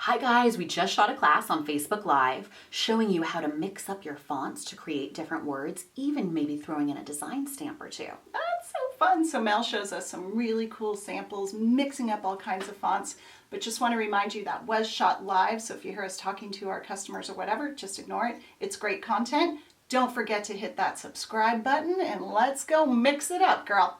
Hi guys, we just shot a class on Facebook Live showing you how to mix up your fonts to create different words, even maybe throwing in a design stamp or two. That's so fun. So Mel shows us some really cool samples, mixing up all kinds of fonts, but just want to remind you that was shot live. So if you hear us talking to our customers or whatever, just ignore it. It's great content. Don't forget to hit that subscribe button and let's go mix it up, girl.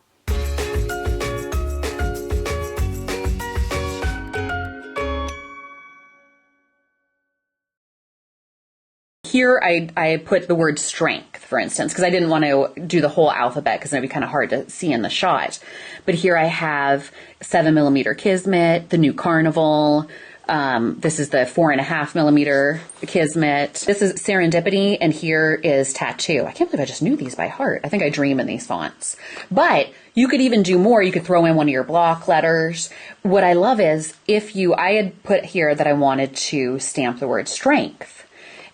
Here I put the word strength, for instance, because I didn't want to do the whole alphabet because it would be kind of hard to see in the shot. But here I have 7mm Kismet, the new Carnival. This is the 4.5mm Kismet. This is Serendipity, and here is Tattoo. I can't believe I just knew these by heart. I think I dream in these fonts. But you could even do more. You could throw in one of your block letters. What I love is I had put here that I wanted to stamp the word strength.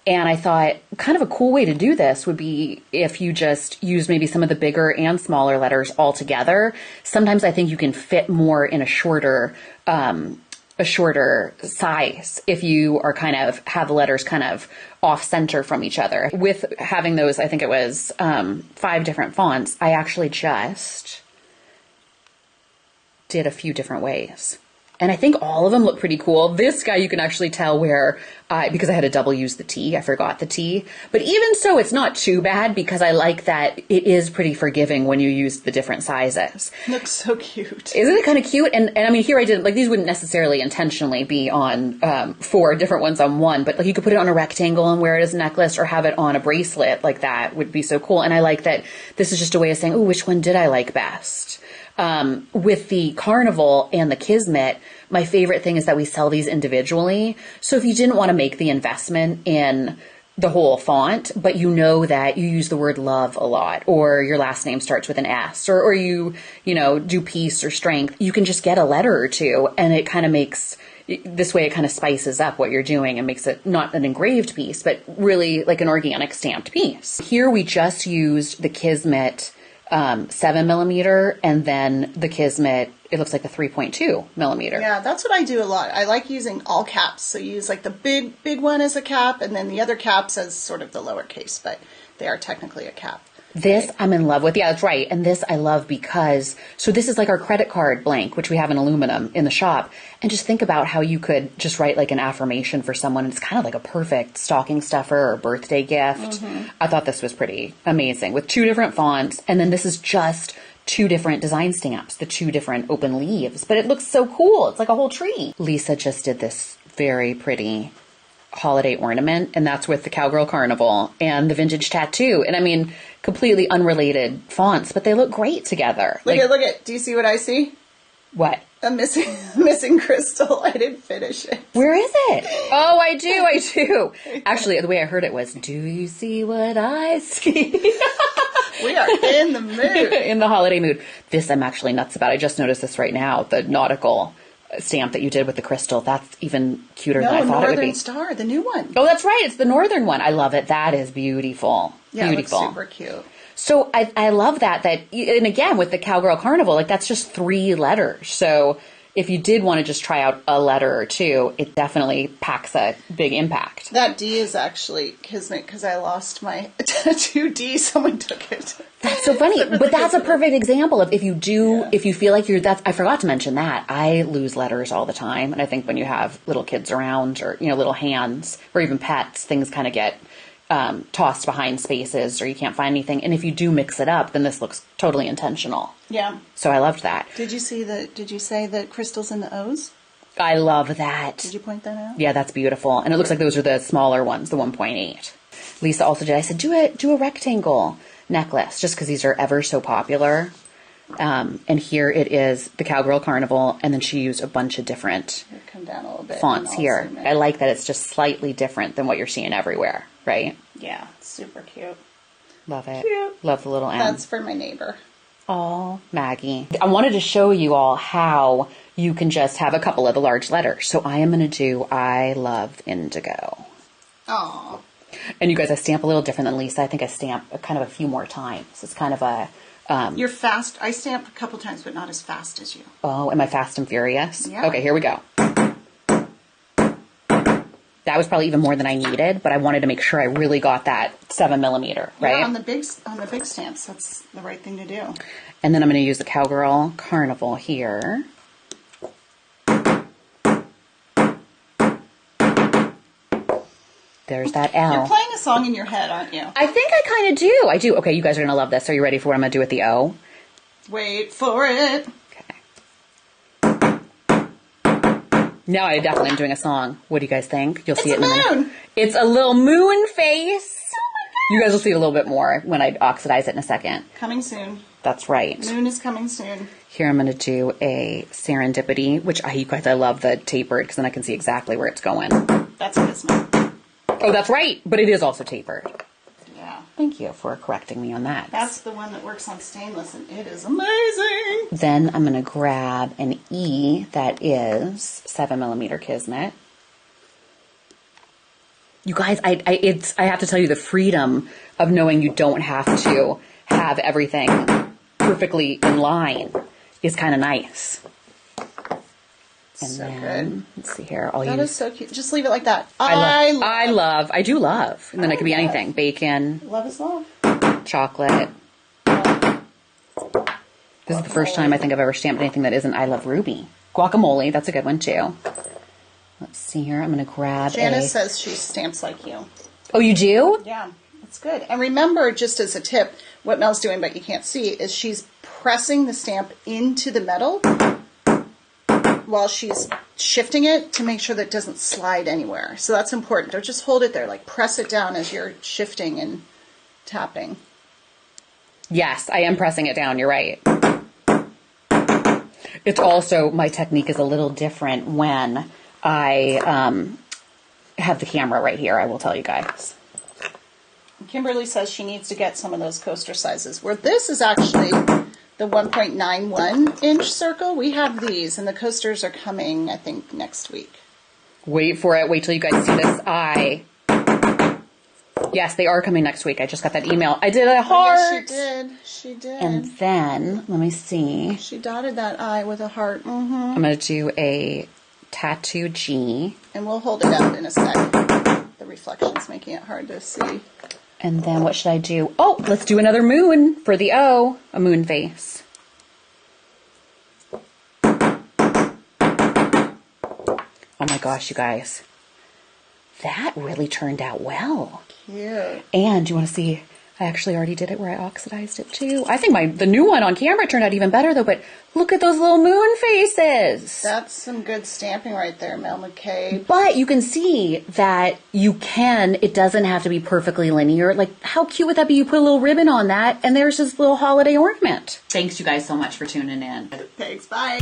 And I thought kind of a cool way to do this would be if you just use maybe some of the bigger and smaller letters all together. Sometimes I think you can fit more in a shorter size if you are have the letters kind of off center from each other. With having those, I think it was 5 different fonts, I actually just did a few different ways. And I think all of them look pretty cool. This guy, you can actually tell where, because I had to double use the T, I forgot the T. But even so, it's not too bad because I like that it is pretty forgiving when you use the different sizes. Looks so cute. Isn't it kind of cute? And I mean, here I didn't, these wouldn't necessarily intentionally be on 4 different ones on one, but you could put it on a rectangle and wear it as a necklace or have it on a bracelet. That would be so cool. And I like that this is just a way of saying, oh, which one did I like best? With the Carnival and the Kismet, my favorite thing is that we sell these individually. So if you didn't want to make the investment in the whole font, but you know that you use the word love a lot, or your last name starts with an S, or you do peace or strength, you can just get a letter or two, and it kind of makes, this way it kind of spices up what you're doing and makes it not an engraved piece, but really like an organic stamped piece. Here we just used the Kismet 7mm, and then the Kismet, it looks like the 3.2mm. Yeah, that's what I do a lot. I like using all caps. So you use like the big one as a cap, and then the other caps as sort of the lowercase, but they are technically a cap. This I'm in love with. Yeah, that's right. And this I love because, so this is like our credit card blank, which we have in aluminum in the shop. And just think about how you could just write like an affirmation for someone. It's kind of like a perfect stocking stuffer or birthday gift. I thought this was pretty amazing with 2 different fonts. And then this is just 2 different design stamps, the 2 different open leaves. But it looks so cool. It's like a whole tree. Lisa just did this very pretty holiday ornament, and that's with the Cowgirl Carnival and the Vintage Tattoo. And I mean, completely unrelated fonts, but they look great together. Look at. Do you see what I see? What? A missing crystal. I didn't finish it. Where is it? Oh, I do. Actually, the way I heard it was, do you see what I see? We are in the mood. In the holiday mood. This I'm actually nuts about. I just noticed this right now, the nautical stamp that you did with the crystal. That's even cuter than I thought it would be. Northern Star, the new one. Oh, that's right. It's the northern one. I love it. That is beautiful. Yeah, beautiful. It looks super cute. So I love that, and again, with the Cowgirl Carnival, that's just 3 letters. So if you did want to just try out a letter or 2, it definitely packs a big impact. That D is actually Kismet because I lost my tattoo D. Someone took it. That's so funny. But that's a perfect example of if you feel like I forgot to mention that. I lose letters all the time. And I think when you have little kids around or, little hands or even pets, things kind of get tossed behind spaces or you can't find anything. And if you do mix it up, then this looks totally intentional. Yeah. So I loved that. Did you say the crystals in the O's? I love that. Did you point that out? Yeah, that's beautiful. And it looks like those are the smaller ones, the 1.8. Lisa also did. I said, do a rectangle necklace just because these are ever so popular. And here it is, the Cowgirl Carnival, and then she used a bunch of different come down a little bit fonts here. I like that it's just slightly different than what you're seeing everywhere, right? Yeah, super cute. Love it. Cute. Love the little M. That's for my neighbor. Oh, Maggie. I wanted to show you all how you can just have a couple of the large letters. So I am going to do I love indigo. Aw. And you guys, I stamp a little different than Lisa. I think I stamp kind of a few more times. It's kind of a... You're fast. I stamp a couple times, but not as fast as you. Oh, am I fast and furious? Yeah. Okay, here we go. That was probably even more than I needed, but I wanted to make sure I really got that 7mm, right? Yeah, on the big stamps, that's the right thing to do. And then I'm going to use the Cowgirl Carnival here. There's that L. You're playing a song in your head, aren't you? I think I kind of do. I do. Okay, you guys are going to love this. Are you ready for what I'm going to do with the O? Wait for it. Okay. Now I definitely am doing a song. What do you guys think? You'll see it in a minute. Moon. It's a little moon face. Oh my God. You guys will see it a little bit more when I oxidize it in a second. Coming soon. That's right. Moon is coming soon. Here I'm going to do a serendipity, which you guys, I love the tapered because then I can see exactly where it's going. That's a Kismet. Oh, that's right. But it is also tapered. Yeah. Thank you for correcting me on that. That's the one that works on stainless, and it is amazing. Then I'm going to grab an E that is 7mm Kismet. You guys, I have to tell you, the freedom of knowing you don't have to have everything perfectly in line is kind of nice. And So then, good. let's see here. That is so cute. Just leave it like that. I love. And then it could be anything. Bacon, Love is love. chocolate. This is the first time I think I've ever stamped anything that isn't I love Ruby. Guacamole, that's a good one too. Let's see here. I'm going to grab Janice says she stamps like you. Oh, you do? Yeah, that's good. And remember, just as a tip, what Mel's doing, but you can't see, is she's pressing the stamp into the metal while she's shifting it to make sure that it doesn't slide anywhere. So that's important. Don't just hold it there. Like, press it down as you're shifting and tapping. Yes, I am pressing it down. You're right. It's also, my technique is a little different when I have the camera right here, I will tell you guys. Kimberly says she needs to get some of those coaster sizes, where this is actually the 1.91 inch circle. We have these, and the coasters are coming, I think, next week. Wait for it. Wait till you guys see this eye. Yes, they are coming next week. I just got that email. I did a heart. Oh, yes, she did. And then, let me see. She dotted that eye with a heart. Mm-hmm. I'm going to do a tattoo G. And we'll hold it up in a sec. The reflection's making it hard to see. And then what should I do? Oh, let's do another moon for the O. A moon face. Oh my gosh, you guys. That really turned out well. Cute. And do you want to see, I actually already did it where I oxidized it too. I think the new one on camera turned out even better though, but look at those little moon faces. That's some good stamping right there, Mel McCabe. But you can see that it doesn't have to be perfectly linear. Like, how cute would that be? You put a little ribbon on that and there's this little holiday ornament. Thanks you guys so much for tuning in. Thanks, bye.